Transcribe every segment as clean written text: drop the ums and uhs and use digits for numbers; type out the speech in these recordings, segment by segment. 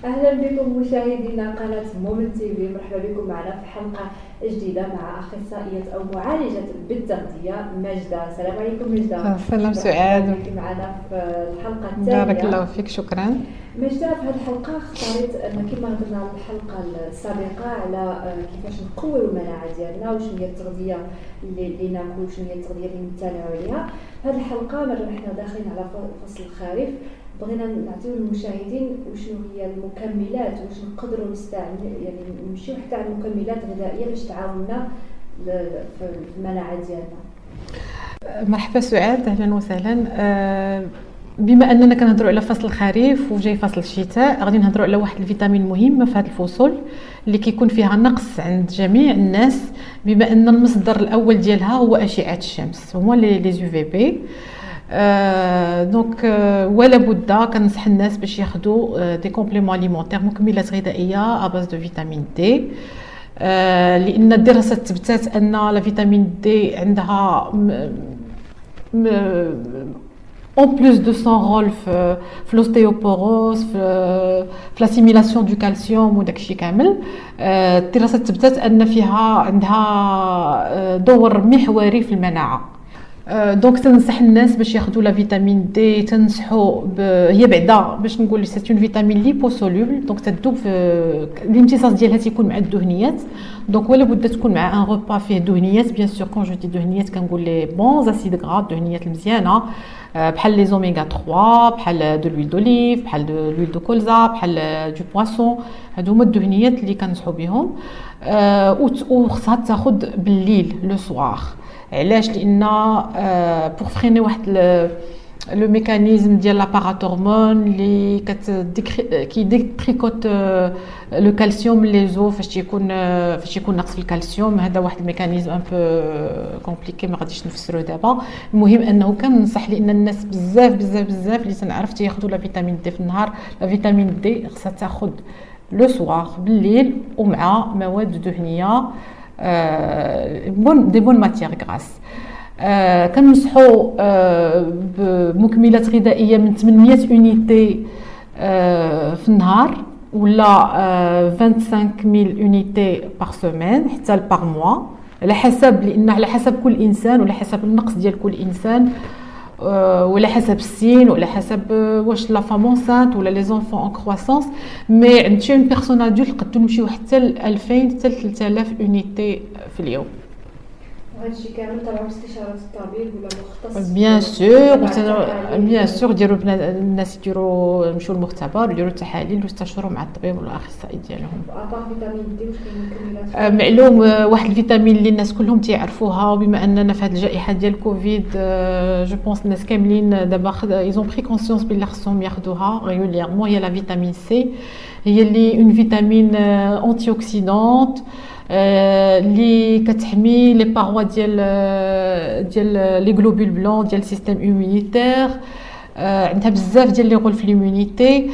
اهلا بكم مشاهدينا قناه مومنت تي في. مرحبا بكم معنا في حلقه جديده مع اخصائيه او معالجه بالتغذيه ماجده. السلام عليكم ماجده. سلام سعاد، معنا في الحلقه الثانيه. بارك الله فيك. شكرا ماجده. في هذه الحلقه اختاريت ان كما هضرنا في الحلقه السابقه على كيفاش نقويو المناعه ديالنا وشنو هي التغذيه اللي ناكلو وشنو هي التغذيه اللي نتبعوا عليها. في هذه الحلقه مره حنا داخلين على فصل الخريف، بغينا نعطيو للمشاهدين وشنو هي المكملات واش نقدروا نستعمل، يعني نمشيو حتى على المكملات الغذائيه باش تعاوننا في المناعه ديالنا. مرحبا سعاد، اهلا وسهلا. بما اننا كنهضروا على فصل الخريف وجاي فصل الشتاء، غادي نهضروا على واحد الفيتامين مهمه في هذه الفصول اللي كيكون فيها نقص عند جميع الناس، بما ان المصدر الاول ديالها هو اشعه الشمس، هما لي يو في بي. دونك ولا بد كنصح الناس باش ياخذوا دي كومبليمون اليمونتير، مكملات غذائيه اباز دو فيتامين دي، لان الدراسات تثبتت ان لا فيتامين دي عندها en plus de son rôle في l'ostéoporose في l'assimilation du calcium وداكشي كامل. الدراسات تثبتت ان فيها عندها دور محوري في المناعه. دونك تنصح الناس باش ياخذوا لا فيتامين دي. تنصحوا هي بعدا باش نقول سي اون فيتامين ليبوسولوبل، دونك تذوب في الامتصاص ديالها تيكون مع الدهنيات. دونك ولا بد تكون مع ان روبا فيه دهنيات، بيان سور كون جو دي دهنيات كنقول لي بونز اسيد غرا، الدهنيات المزيانه بحال لي اوميغا 3، بحال دو لويل دوليف، بحال دو لويل دو كولزا، بحال دو بواسون. هادو هما الدهنيات اللي كنصحوا بهم. وخصها تاخذ بالليل لو سوار. علاش؟ لان بور فريني واحد لو ميكانيزم ديال لابارات هرمون اللي كيديتريكوت لو كالسيوم لي زو فاش يكون ناقص في الكالسيوم. هذا واحد الميكانيزم ان بو كومبليكي ما غاديش نفسرو دابا. المهم انه كننصح لان الناس بزاف اللي تنعرف تياخذوا لا فيتامين دي في النهار. لا فيتامين دي خصها تاخذ لو سوار بالليل ومع مواد دهنيه دي بون ماتيير غراس. كنصحوا بمكملات غذائيه من 800 اونيتي في النهار ولا 25000 اونيتي بار سيمين حتى بار موا، على حسب، لان على حسب كل انسان وعلى حسب النقص ديال كل انسان ولا حسب السن ولا حسب واش لا فام انسانت ولا لي زونفون ان كرواسونس. مي عند اون بيرسون ادولت نقدروا نمشيو حتى ل 2000 حتى ل 3000 اونيتي في اليوم. هذا الشيء كامل طبعا باستشاره الطبيب ولا مختص. بيان سور ديروا الناس يديروا يمشيو للمختبر يديروا التحاليل ويستشيروا مع الطبيب ولا الاخصائي ديالهم. ابار فيتامين دي واش كاين مكملات معلوم واحد الفيتامين اللي الناس كلهم تيعرفوها، وبما اننا في هذه الجائحه ديال كوفيد جو بونس الناس كاملين دابا ايزون بري كونسيونس بلي خصهم ياخذوها ريغوليرمون. هي لا فيتامين سي، هي اللي اون فيتامين انتي اوكسيدونت اللي كتحمي لي باروا ديال لي غلوبول بلون ديال السيستيم امونيتير. عندها بزاف ديال لي رول في ليمونيتي.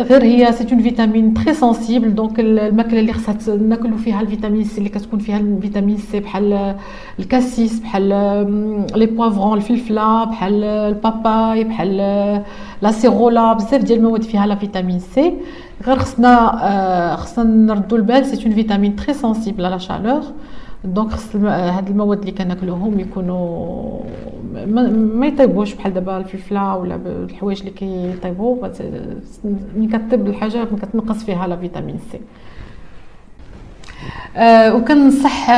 غير هي سي اون فيتامين تري سنسيبل. دونك الماكله اللي خصها ناكلوا فيها الفيتامين سي اللي كتكون فيها الفيتامين سي بحال الكاسيس، بحال لي بوافرون، الفلفله، بحال الباباي، بحال لا سيرولا، بزاف ديال المواد فيها لا فيتامين سي. غير خصنا نردوا البال سي اون فيتامين تري سنسيبل على لا شالور. دونك خص هاد المواد اللي كناكلوهم يكونوا ما يطيبوش بحال دابا الفلفله ولا الحوايج اللي كيطيبوا. ملي كطيب الحاجه كتنقص فيها لا فيتامين سي. وكنصح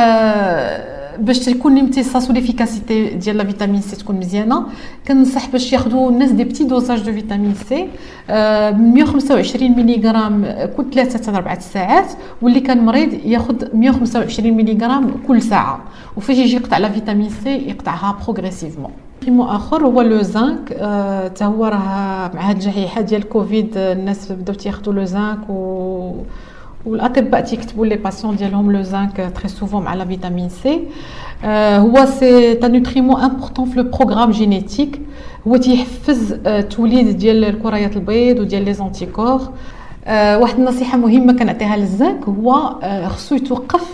باش تكون الامتصاص والافيكاسيتي ديال لا فيتامين سي تكون مزيانه. كنصح باش ياخذوا الناس دي بتي دوزاج دو فيتامين سي 125 ملغ كل 3 حتى 4 ساعات، واللي كان مريض ياخذ 125 ملغ كل ساعه. وفاش يجي يقطع لا فيتامين سي يقطعها بروغريسيفمون. نوتريمون اخر هو لو زانك. حتى هو راه مع هاد الجائحه ديال كوفيد الناس بداو تياخذوا لو زانك والاطباء تيكتبوا لي باسيون ديالهم لو زانك تري سوفون مع لا فيتامين سي. هو سي تا نوتريمون امبورطون في لو بروغرام جينيتيك. هو تيحفز التوليد ديال الكريات البيض وديال لي زونتيكور. واحد النصيحه مهمه كنعطيها للزنك هو خصو يتوقف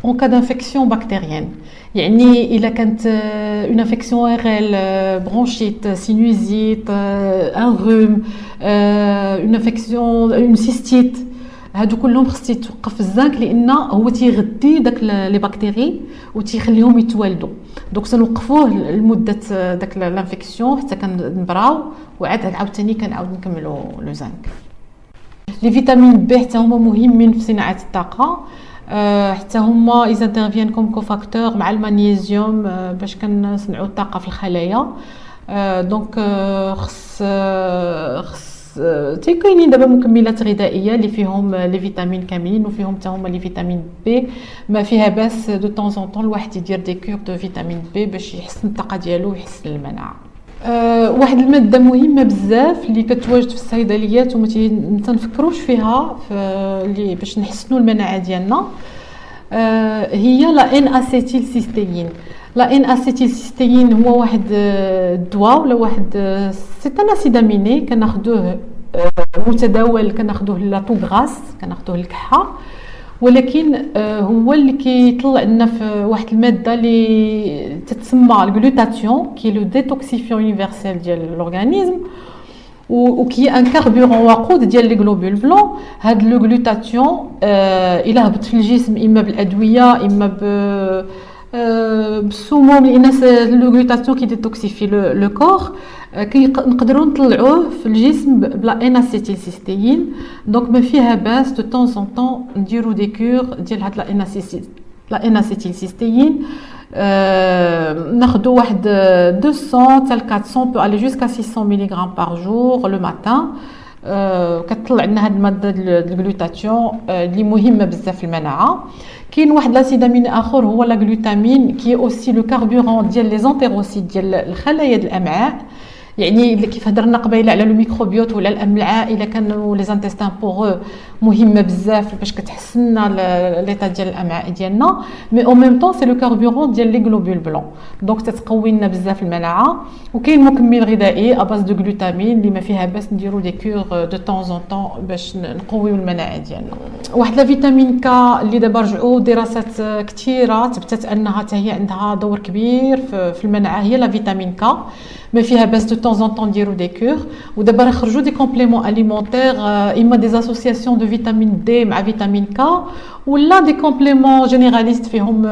اون كا دانفيكسيون بكتيريان. يعني الا كانت اون انفيكسيون ايريل برونشيت سينوزيت ان روم اون انفيكسيون اون سيستيت هادو كلهم خص يتوقف الزنك لان هو تيغذي داك لي بكتيري وتيخليهم يتوالدوا. دونك سنوقفوه لمده داك لانفيكسيون حتى كنبراو وعاد عاوتاني كنعاود نكملوا لو زنك. لي فيتامين بي حتى هما مهمين في صناعه الطاقه. حتى هما ايزانترفيان كوم كوفاكتور مع المغنيسيوم باش كنصنعوا الطاقه في الخلايا. دونك خص كاينين دابا مكملات غذائيه اللي فيهم لي فيتامين كاملين وفيهم حتى هما لي فيتامين بي. ما فيها باس دو طون زون طون الواحد يدير دي كور دو فيتامين بي باش يحسن الطاقه ديالو ويحسن المناعه. واحد الماده مهمه بزاف اللي كتواجد في الصيدليات وما تنفكروش فيها اللي باش نحسنوا المناعه ديالنا هي لا ان اسيتيل سيستين. لا ان اسيتيل سيستين هو واحد الدواء ولا واحد سيتان اسيد اميني كناخذوه متداول، كناخذوه لا تو غراس، كناخذوه الكحه، ولكن هو اللي كيطلع لنا في واحد الماده اللي تتسمى الجلوتاتيون كي لو ديتوكسيفيون يونيفرسيل ديال الاورغانيزم وكي ان كاربورون وقود ديال لي غلوبول بلون. هاد لو جلوتاتيون الا هبط في الجسم اما بالادويه اما بالسموم لان لو جلوتاتيون كي ديتوكسيفي لو كور نقدروا نطلعوه في الجسم بلا ان اسيتيل سيستين. دونك ما فيها باس دو طون سون طون نديرو دي كور ديال هاد لا ان اسيتيل سيستين. ناخذوا واحد 200 حتى 400 بو aller jusqu'à 600 mg par jour le matin. كتطلع لنا هاد الماده الجلوتاتيون اللي مهمه بزاف في المناعه. كاين واحد لاسيد اميني اخر هو لا جلوتامين كي اوسي لو كاربورون ديال لي زونتيروسيت ديال الخلايا ديال الامعاء. يعني كيف هضرنا قبيله على لو ميكروبيوت ولا الامعاء الا كانوا لي زانتيستان بوغ مهمه بزاف باش كتحسن ليطا ديال الامعاء ديالنا. مي او ميم طون سي لو كاربورون ديال لي غلوبول بلون دونك تتقوي لنا بزاف المناعه. وكاين مكمل غذائي اباز دو غلوتامين اللي ما فيها باس نديرو دي كور دو طون زون طون باش نقويو المناعه ديالنا. واحد لا فيتامين كا اللي دابا رجعوا دراسات كثيره تبتت انها حتى هي عندها دور كبير في المناعه هي لا فيتامين كا. ما فيها باس دو طون زون طون نديرو دي كور. ودابا راه خرجوا دي كومبليمون اليمونتير اما دي اسوسياسيون دو فيتامين دي مع فيتامين كا ولا دي كومبليمون جينيراليست فيهم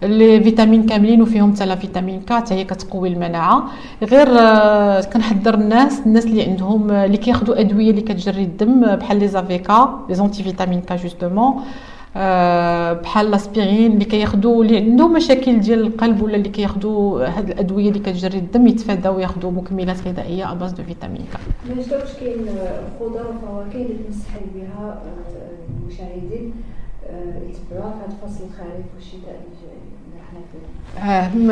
لي فيتامين كاملين وفيهم حتى لا فيتامين كا حتى هي كتقوي المناعه. غير كنحذر الناس اللي عندهم اللي كياخذوا ادويه اللي كتجري الدم بحال لي زافيكا لي زونتي فيتامين كا جوستومون بحال لاسبيرين اللي كياخذوا اللي عندهم مشاكل ديال القلب ولا اللي كياخذوا هاد الادويه اللي كتجري الدم يتفاداو ياخذوا مكملات غذائيه اباز دو فيتامين كا. ما شفتوش كاين خضر وفواكه اللي تنصحي بها المشاهدين يتبعوها في هذا الفصل الخريف والشتاء اللي جاي؟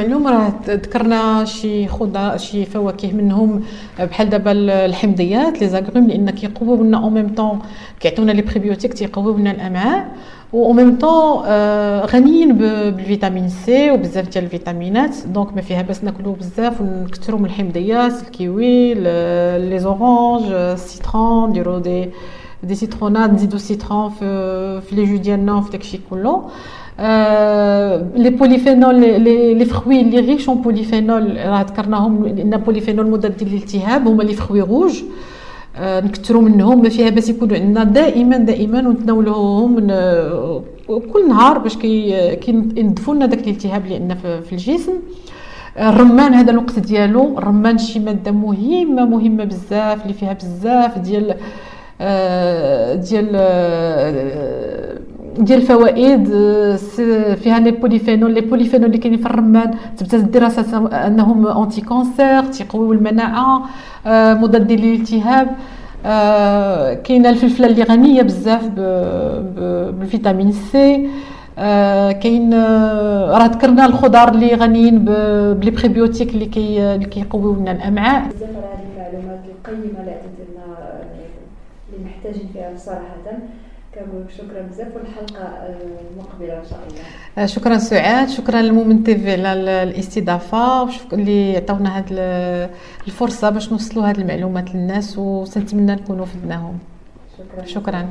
اليوم راه ذكرنا شي خضر شي فواكه منهم بحال دابا الحمضيات لي زاغروم لان كيقويو لنا او ميم طون كيعطيونا لي بريبيوتيك تيقويو لنا الامعاء و ميم طون غنيين بالفيتامين سي وبزاف ديال الفيتامينات. دونك ما فيها باس ناكلو بزاف ونكثروا من الحمضيات الكيوي لي زورانج السيترون نديرو دي سيترونات نزيدو سيترون في لي جو ديالنا وفي داكشي كله. لي بوليفينول لي فروي اللي ريش اون بوليفينول راه ذكرناهم لان بوليفينول مضاد للالتهاب هما لي فروي روج نكثروا منهم. ما فيها باس يكونوا عندنا دائما ونتناولوهم كل نهار باش كينظفوا لنا داك الالتهاب اللي عندنا في الجسم. الرمان هذا الوقت ديالو الرمان شي ماده مهمه بزاف اللي فيها بزاف ديال الفوائد فيها لي بوليفينول اللي كاينين في الرمان. تبت الدراسات انهم انتي كانسير تيقويو المناعه مضاد للالتهاب. كاينه الفلفله اللي غنيه بزاف بالفيتامين سي. كاين راه ذكرنا الخضار اللي غنيين بلي بريبيوتيك اللي كيقويو لنا الامعاء. بزاف على هذه المعلومات القيمه اللي عطيتي لنا اللي محتاجين فيها صراحه. كنقول شكرا بزاف، والحلقه المقبله ان شاء الله. شكرا سعاد، شكرا للمومنت تي في على الاستضافه اللي عطاونا هذه الفرصه باش نوصلوا هذه المعلومات للناس، وسنتمنى نكونوا فدناهم. شكرا.